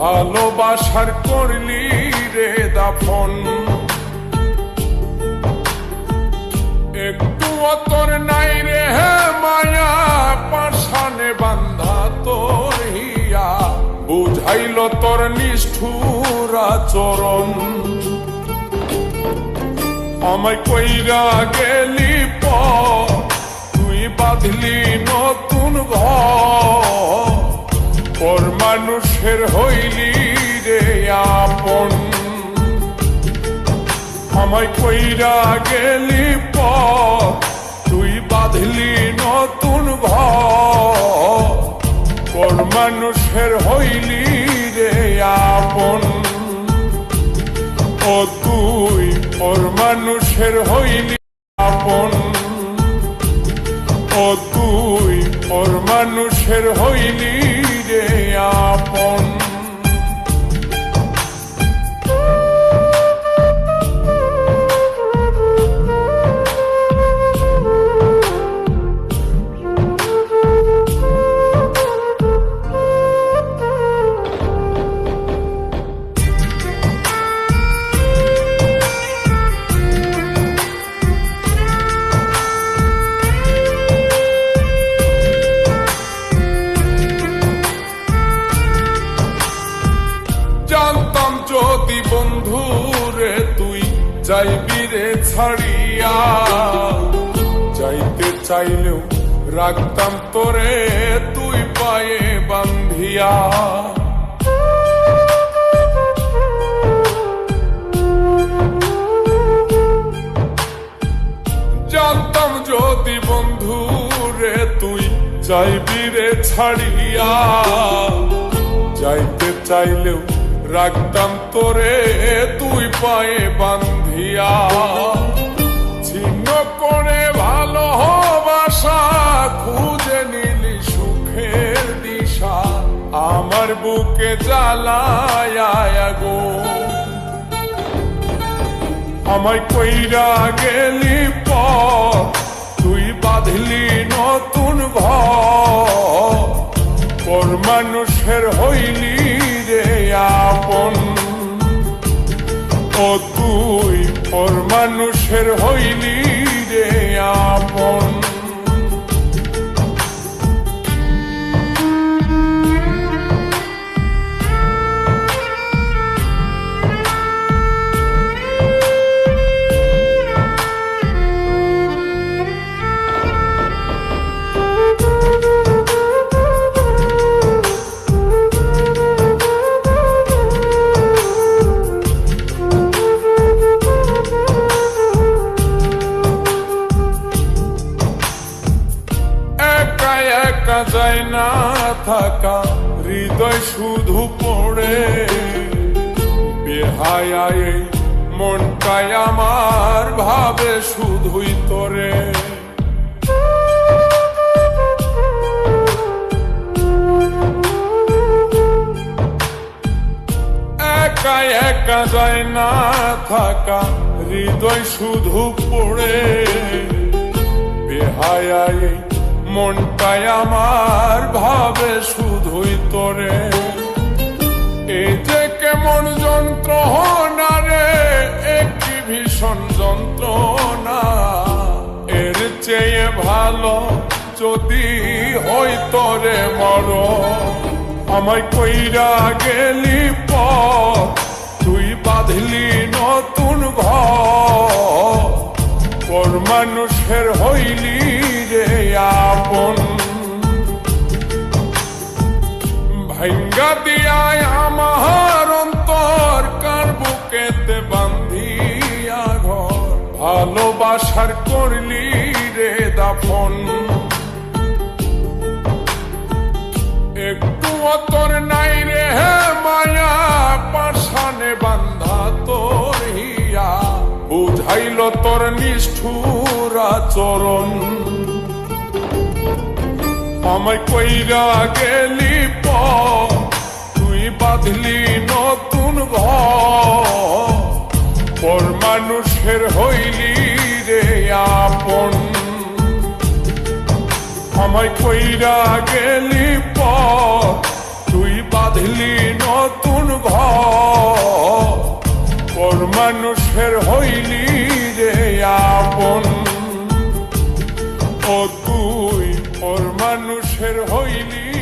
ভালোবাসার করলি রে দাফন। একটু তোর নাই রে মায়া, পাশানে বান্ধা তোর হিয়া, বুঝাইল তোর নিষ্ঠুর আচরণ। আমায় কইরা গেলি পর, তুই বাঁধলি নতুন ঘর, পর মানুষের হইলি রে আপন। আমায় কইরা গেলি পর, তুই বাঁধলি নতুন ঘর, পর মানুষের হইলি রে আপন। ও তুই পর মানুষের হইলি আপন, ও তুই পর মানুষের হইলি রে আপন। জানতাম যদি বন্ধু রে তুই যাইবি রে ছাড়িয়া, যাইতে চাইলেও রাখতাম তোরে তুই পায়ে বান্ধিয়া। জানতাম যদি বন্ধু রে তুই যাইবি রে ছাড়িয়া, যাইতে চাইলেও রাখতাম তোরে তুই পায়ে বান্ধিয়া। ছিন্ন করে ভালোবাসা খুঁজে নিলি সুখের দিশা, আমার বুকে জ্বালায় গো। আমায় কইরা গেলি পর, তুই বাঁধলি নতুন ঘর, পর মানুষের হইলি রে আপন। ও তুই পর মানুষের হইলি রে আপন। একা যায় না থাকা, হৃদয় শুধু পড়ে, বেহায়ায় মনটাই আমার ভাবে শুধুই তোরে। একা একা যায় না থাকা, হৃদয় শুধু পড়ে, বেহায়ায় মনটাই আমার ভাবে শুধুই তোরে। এই যে কেমন যন্ত্রণা রে, একটি ভীষণ যন্ত্রণা, এর চেয়ে ভালো যদি হইতো রে মরণ। আমায় কইরা গেলি পর, তুই বাঁধলি নতুন ঘর, পর মানুষের হইলি রে আপন। ভাঙ্গা দিয়ায় আমার অন্তর, কার বুকেতে বান্ধিয়া ঘর, ভালোবাসার করলি রে দাফন। একটু তোর নাই রে মায়া, পাশানে বান্ধা তোর হিয়া, বুঝাইল তোর নিষ্ঠুর আচরণ। আমায় কইরা গেলি পর, তুই বাঁধলি নতুন ঘর, পর মানুষের হইলি রে আপন। আমায় কইরা গেলি পর, তুই বাঁধলি নতুন ঘর পর মানুষের হইলি রে আপন ও তুই পর মানুষের হইলি